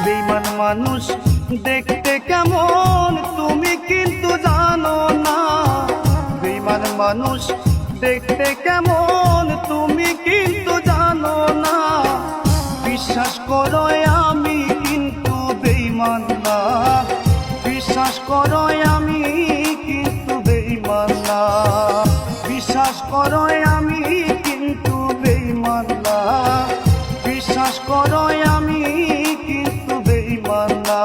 বেঈমান মানুষ দেখতে কেমন তুমি কিন্তু জানো না। বেঈমান মানুষ দেখতে কেমন তুমি কিন্তু জানো না। বিশ্বাস করো আমি কিন্তু বেঈমান না। বিশ্বাস করো আমি কিন্তু বেঈমান না। বিশ্বাস করো আমি কিন্তু বেঈমান না। বিশ্বাস করো আমি কিন্তু বেঈমান না।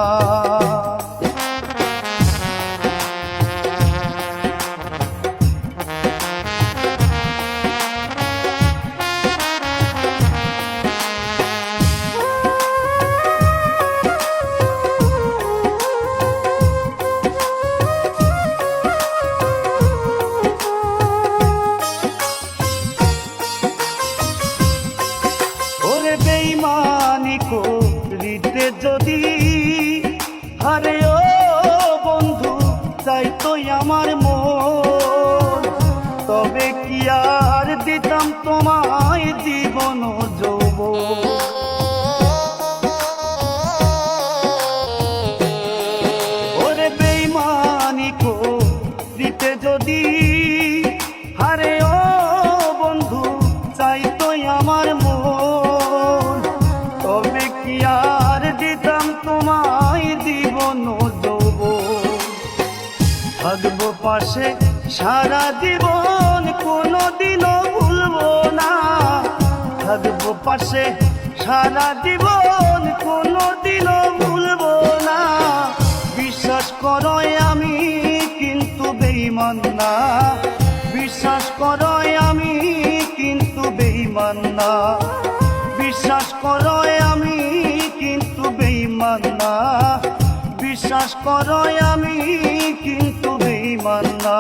বেঈমানি করিতে যদি হারে ও বন্ধু চাইতো আমার মন, তবে কি আর দিতাম তোমায় জীবন যৌবন। ওরে বেঈমানি করিতে যদি হারে ও বন্ধু চাইতো আমার মন, তবে কি আর দিতাম তোমায় জীবন যৌবন। থাকবো পাশে সারা জীবন কোনোদিনও ভুলবো না। থাকবো পাশে সারা জীবন কোনোদিনও ভুলবো না। বিশ্বাস করো আমি কিন্তু বেঈমান না। বিশ্বাস করো আমি কিন্তু বেঈমান না। বিশ্বাস করো আমি কিন্তু বেঈমান না। বিশ্বাস করো আমি কিন্তু বেঈমান না।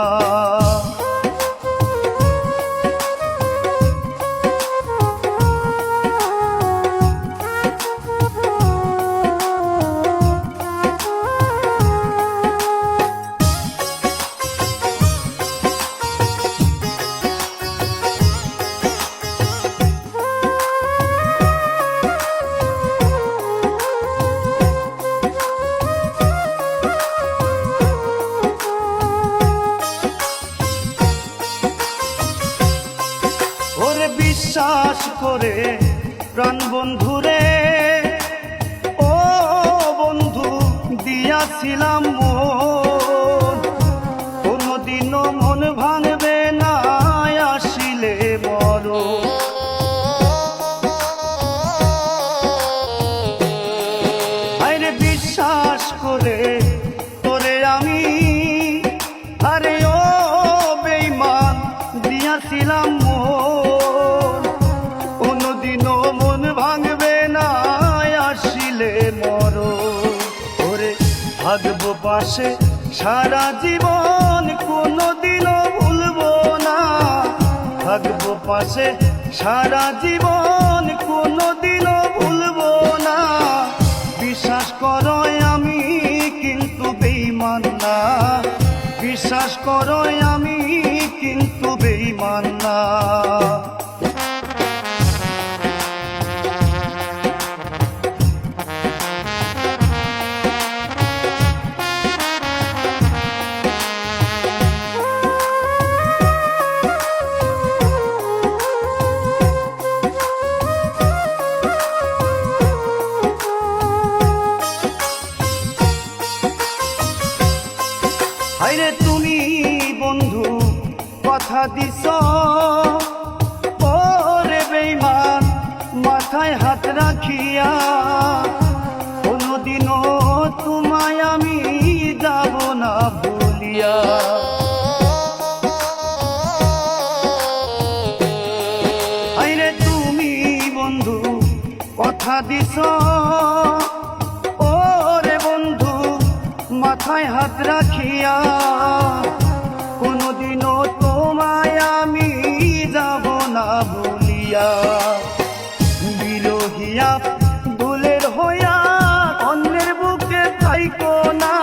বিশ্বাস করে প্রাণ বন্ধুরে ও বন্ধু দিয়াছিলাম মন, কোনদিনও মন ভাঙবে না আসিলে মরণ। আরে বিশ্বাস করে তোরে আমি আরে ও বেঈমান দিয়াছিলাম মন, কোনদিনও মন ভাঙবে না আসিলে মরণ। ওরে থাকবো পাশে সারা জীবন কোনদিনও ভুলবো না। থাকবো পাশে সারা জীবন কোনদিনও ভুলবো না। বিশ্বাস করো আমি কিন্তু বেঈমান না। বিশ্বাস করো আমি কিন্তু বেঈমান না। আরে তুমি বন্ধু কথা দিছ ওরে বেঈমান মাথায় হাত রাখিয়া, কোনদিনও তোমায় আমি যাব না ভুলিয়া। আরে তুমি বন্ধু কথা দিছ ওরে বন্ধু মাথায় হাত রাখিয়া, কোনদিনও তোমায় আমি যাব না ভুলিয়া। বিরহিয়া দুলের হইয়া অন্যের বুকে থাইকো না,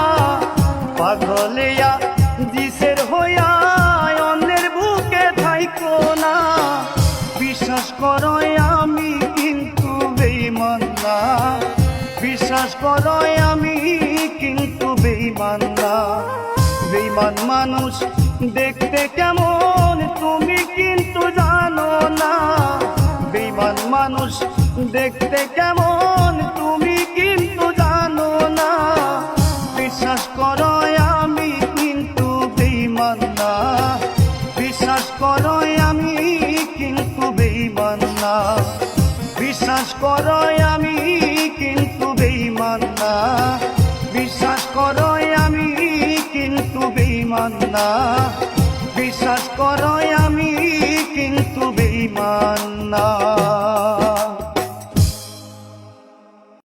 পাগলিয়া জিসের হইয়া অন্যের বুকে থাইকো না। বিশ্বাস করো আমি কিন্তু বেঈমান না। বিশ্বাস করো আমি কিন্তু বেঈমান না। বেঈমান মানুষ দেখতে কেমন তুমি কিন্তু জানো না। বেঈমান মানুষ দেখতে কেমন তুমি কিন্তু জানো না। বিশ্বাস করো আমি কিন্তু বেঈমান না। বিশ্বাস করো আমি কিন্তু বেঈমান না। বিশ্বাস করো আমি কিন্তু বেঈমান না। বিশ্বাস করো আমি কিন্তু বেঈমান না।